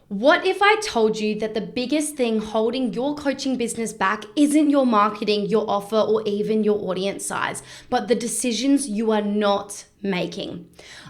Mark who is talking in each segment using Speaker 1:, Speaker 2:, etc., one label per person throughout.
Speaker 1: What if I told you that the biggest thing holding your coaching business back isn't your marketing, your offer, or even your audience size, but the decisions you are not making?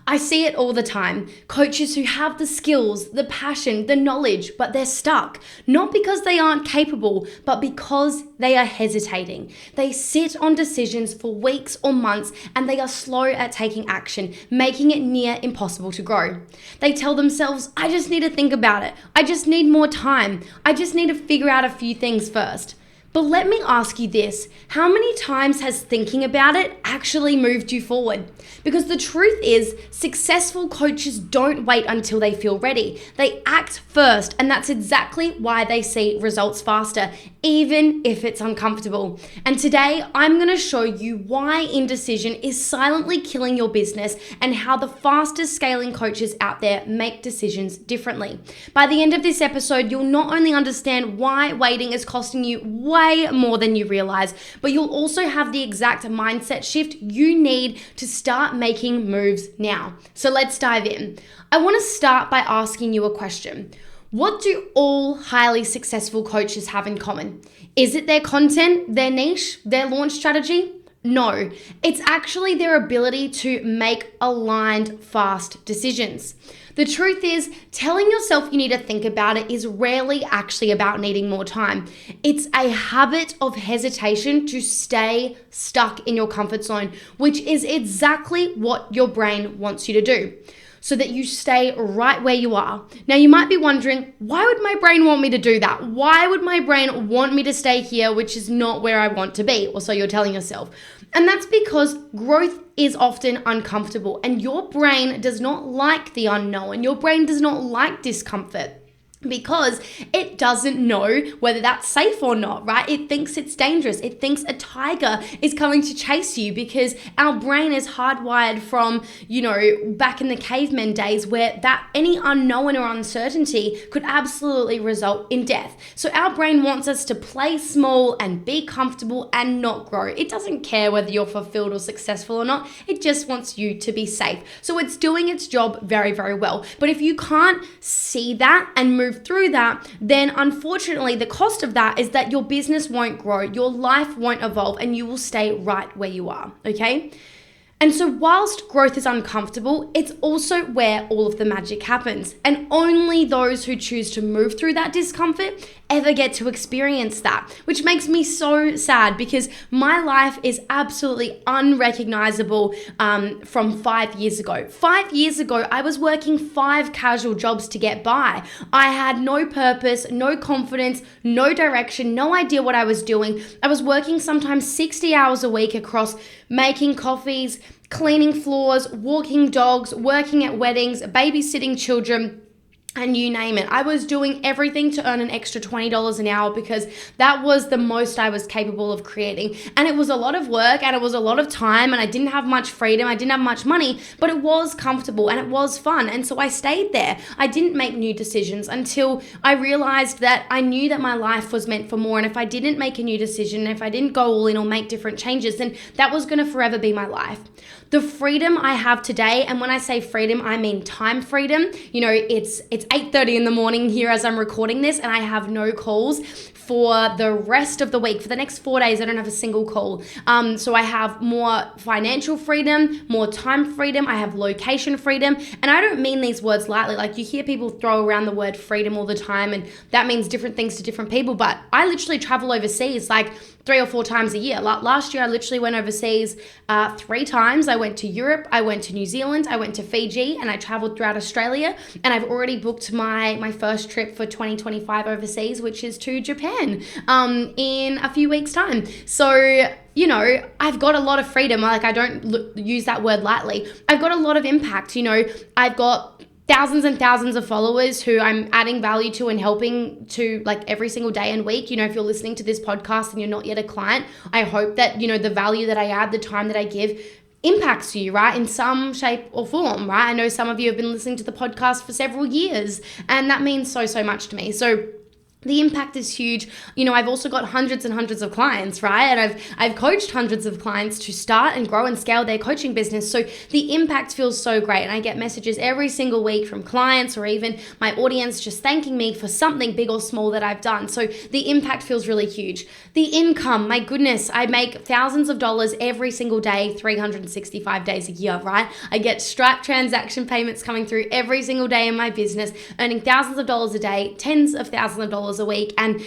Speaker 1: I see it all the time. Coaches who have the skills, the passion, the knowledge, but they're stuck. Not because they aren't capable, but because they are hesitating. They sit on decisions for weeks or months and they are slow at taking action, making it near impossible to grow. They tell themselves, I just need to think about it. I just need more time. I just need to figure out a few things first. But let me ask you this, how many times has thinking about it actually moved you forward? Because the truth is, successful coaches don't wait until they feel ready. They act first, and that's exactly why they see results faster, even if it's uncomfortable. And today, I'm going to show you why indecision is silently killing your business and how the fastest scaling coaches out there make decisions differently. By the end of this episode, you'll not only understand why waiting is costing you way more than you realize, but you'll also have the exact mindset shift you need to start making moves now. So let's dive in. I want to start by asking you a question. What do all highly successful coaches have in common? Is it their content, their niche, their launch strategy? No, it's actually their ability to make aligned, fast decisions. The truth is, telling yourself you need to think about it is rarely actually about needing more time. It's a habit of hesitation to stay stuck in your comfort zone, which is exactly what your brain wants you to do, so that you stay right where you are. Now, you might be wondering, why would my brain want me to do that? Why would my brain want me to stay here, which is not where I want to be? Or so you're telling yourself. And that's because growth is often uncomfortable, and your brain does not like the unknown. Your brain does not like discomfort, because it doesn't know whether that's safe or not, right? It thinks it's dangerous. It thinks a tiger is coming to chase you, because our brain is hardwired from, back in the caveman days, where that any unknown or uncertainty could absolutely result in death. So our brain wants us to play small and be comfortable and not grow. It doesn't care whether you're fulfilled or successful or not. It just wants you to be safe. So it's doing its job very, very well. But if you can't see that and move through that, then unfortunately the cost of that is that your business won't grow, your life won't evolve, and you will stay right where you are, okay? And so whilst growth is uncomfortable, it's also where all of the magic happens. And only those who choose to move through that discomfort ever get to experience that, which makes me so sad, because my life is absolutely unrecognizable from 5 years ago. 5 years ago, I was working 5 casual jobs to get by. I had no purpose, no confidence, no direction, no idea what I was doing. I was working sometimes 60 hours a week across making coffees, cleaning floors, walking dogs, working at weddings, babysitting children, and you name it. I was doing everything to earn an extra $20 an hour, because that was the most I was capable of creating. And it was a lot of work, and it was a lot of time, and I didn't have much freedom. I didn't have much money, but it was comfortable and it was fun. And so I stayed there. I didn't make new decisions until I realized that I knew that my life was meant for more. And if I didn't make a new decision, if I didn't go all in or make different changes, then that was going to forever be my life. The freedom I have today, and when I say freedom, I mean time freedom. It's 8:30 in the morning here as I'm recording this, and I have no calls for the rest of the week. For the next 4 days, I don't have a single call. So I have more financial freedom, more time freedom. I have location freedom. And I don't mean these words lightly. Like, you hear people throw around the word freedom all the time, and that means different things to different people. But I literally travel overseas like 3 or 4 times a year. Last year, I literally went overseas 3 times. I went to Europe, I went to New Zealand, I went to Fiji, and I traveled throughout Australia. And I've already booked my first trip for 2025 overseas, which is to Japan in a few weeks' time. So, I've got a lot of freedom. Like, I don't use that word lightly. I've got a lot of impact. I've got thousands and thousands of followers who I'm adding value to and helping to, like, every single day and week. If you're listening to this podcast and you're not yet a client, I hope that, the value that I add, the time that I give impacts you, right, in some shape or form, right? I know some of you have been listening to the podcast for several years, and that means so, so much to me. So The impact is huge. I've also got hundreds and hundreds of clients, right? And I've coached hundreds of clients to start and grow and scale their coaching business. So the impact feels so great. And I get messages every single week from clients or even my audience just thanking me for something big or small that I've done. So the impact feels really huge. The income, my goodness, I make thousands of dollars every single day, 365 days a year, right? I get Stripe transaction payments coming through every single day in my business, earning thousands of dollars a day, tens of thousands of dollars a week, and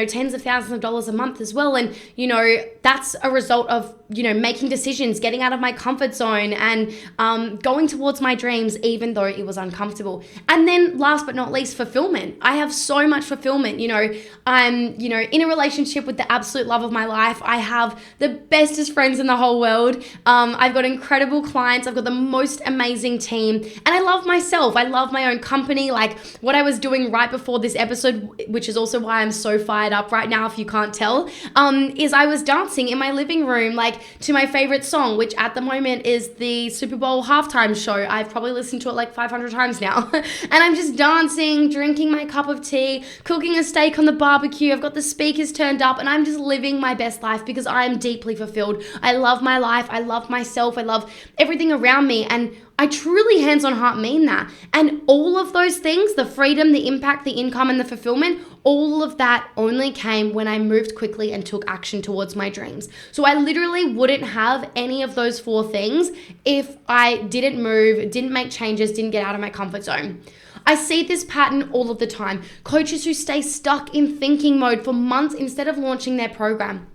Speaker 1: tens of thousands of dollars a month as well. And that's a result of making decisions, getting out of my comfort zone, and going towards my dreams even though it was uncomfortable. And then last but not least, fulfillment. I have so much fulfillment. I'm in a relationship with the absolute love of my life. I have the bestest friends in the whole world. I've got incredible clients. I've got the most amazing team, and I love myself. I love my own company. Like what I was doing right before this episode, which is also why I'm so fired up right now, if you can't tell, is I was dancing in my living room, like to my favorite song, which at the moment is the Super Bowl halftime show. I've probably listened to it like 500 times now. And I'm just dancing, drinking my cup of tea, cooking a steak on the barbecue. I've got the speakers turned up, and I'm just living my best life because I am deeply fulfilled. I love my life. I love myself. I love everything around me. And I truly, hands on heart, mean that. And all of those things, the freedom, the impact, the income, and the fulfillment, all of that only came when I moved quickly and took action towards my dreams. So I literally wouldn't have any of those 4 things if I didn't move, didn't make changes, didn't get out of my comfort zone. I see this pattern all of the time. Coaches who stay stuck in thinking mode for months instead of launching their program.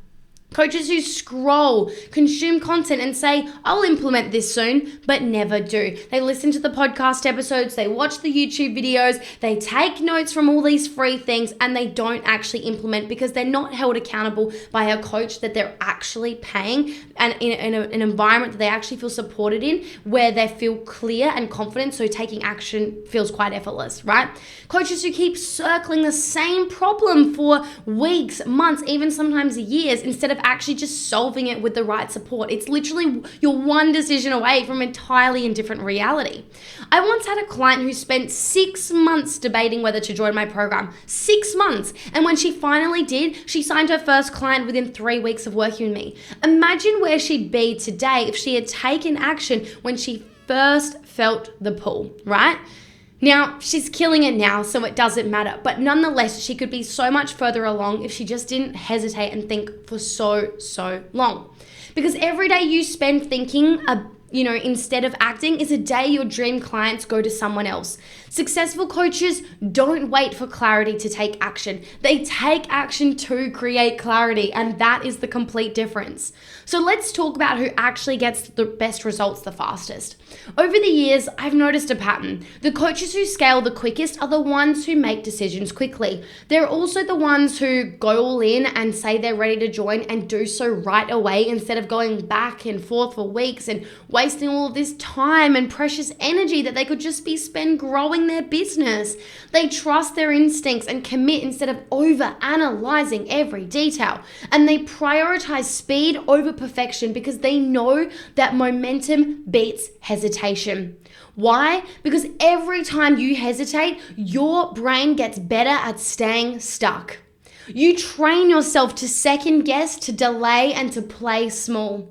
Speaker 1: Coaches who scroll, consume content and say, I'll implement this soon, but never do. They listen to the podcast episodes, they watch the YouTube videos, they take notes from all these free things, and they don't actually implement because they're not held accountable by a coach that they're actually paying, and in an environment that they actually feel supported in, where they feel clear and confident, so taking action feels quite effortless, right? Coaches who keep circling the same problem for weeks, months, even sometimes years, instead of actually just solving it with the right support. It's literally you're one decision away from entirely indifferent reality. I once had a client who spent 6 months debating whether to join my program. 6 months. And when she finally did, she signed her first client within 3 weeks of working with me. Imagine where she'd be today if she had taken action when she first felt the pull, right? Now, she's killing it now, so it doesn't matter. But nonetheless, she could be so much further along if she just didn't hesitate and think for so long. Because every day you spend thinking, instead of acting, is a day your dream clients go to someone else. Successful coaches don't wait for clarity to take action. They take action to create clarity, and that is the complete difference. So let's talk about who actually gets the best results the fastest. Over the years, I've noticed a pattern. The coaches who scale the quickest are the ones who make decisions quickly. They're also the ones who go all in and say they're ready to join and do so right away instead of going back and forth for weeks and wasting all of this time and precious energy that they could just be spent growing their business. They trust their instincts and commit instead of over-analyzing every detail. And they prioritize speed over perfection because they know that momentum beats hesitation. Why? Because every time you hesitate, your brain gets better at staying stuck. You train yourself to second guess, to delay, and to play small.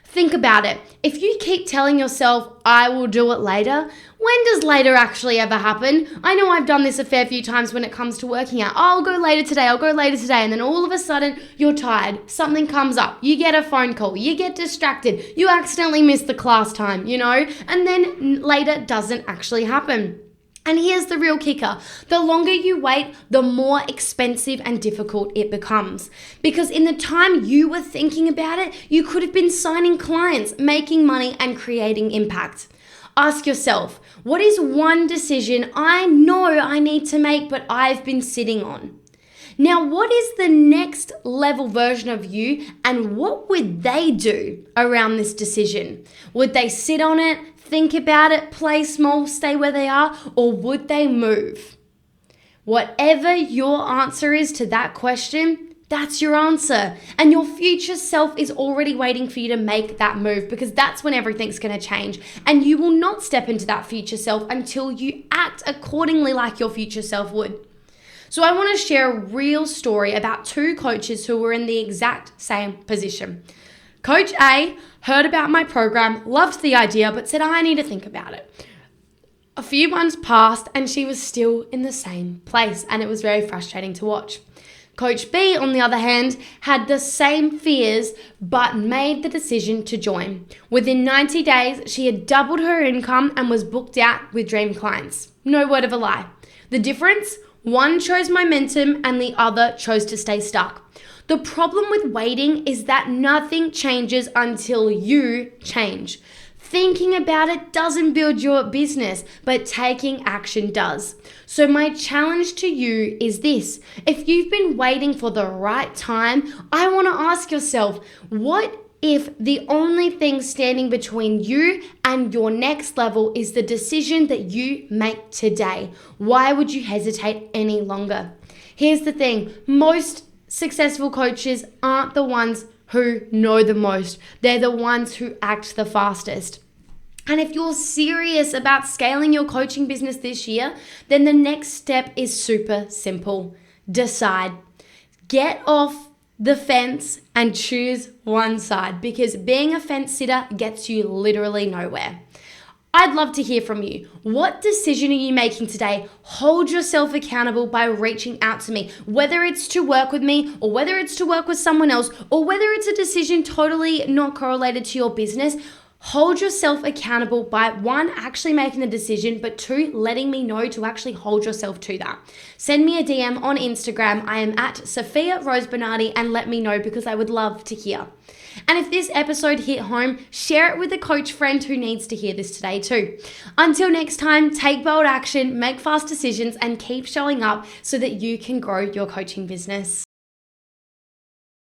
Speaker 1: Think about it. If you keep telling yourself, I will do it later, when does later actually ever happen? I know I've done this a fair few times when it comes to working out. I'll go later today, and then all of a sudden you're tired, something comes up, you get a phone call, you get distracted, you accidentally miss the class time, and then later doesn't actually happen. And here's the real kicker. The longer you wait, the more expensive and difficult it becomes. Because in the time you were thinking about it, you could have been signing clients, making money, and creating impact. Ask yourself, what is one decision I know I need to make but I've been sitting on? Now, what is the next level version of you, and what would they do around this decision? Would they sit on it, think about it, play small, stay where they are, or would they move? Whatever your answer is to that question, that's your answer. And your future self is already waiting for you to make that move, because that's when everything's going to change. And you will not step into that future self until you act accordingly like your future self would. So I want to share a real story about two coaches who were in the exact same position. Coach A heard about my program, loved the idea, but said, I need to think about it. A few months passed and she was still in the same place, and it was very frustrating to watch. Coach B, on the other hand, had the same fears but made the decision to join. Within 90 days, she had doubled her income and was booked out with dream clients. No word of a lie. The difference? One chose momentum and the other chose to stay stuck. The problem with waiting is that nothing changes until you change. Thinking about it doesn't build your business, but taking action does. So my challenge to you is this. If you've been waiting for the right time, I want to ask yourself, what if the only thing standing between you and your next level is the decision that you make today? Why would you hesitate any longer? Here's the thing. Most successful coaches aren't the ones who know the most. They're the ones who act the fastest. And if you're serious about scaling your coaching business this year, then the next step is super simple. Decide. Get off the fence and choose one side, because being a fence sitter gets you literally nowhere. I'd love to hear from you. What decision are you making today? Hold yourself accountable by reaching out to me, whether it's to work with me or whether it's to work with someone else or whether it's a decision totally not correlated to your business. Hold yourself accountable by one, actually making the decision, but two, letting me know to actually hold yourself to that. Send me a DM on Instagram. I am at Sophia Rose Bernardi, and let me know, because I would love to hear. And if this episode hit home, share it with a coach friend who needs to hear this today too. Until next time, take bold action, make fast decisions, and keep showing up so that you can grow your coaching business.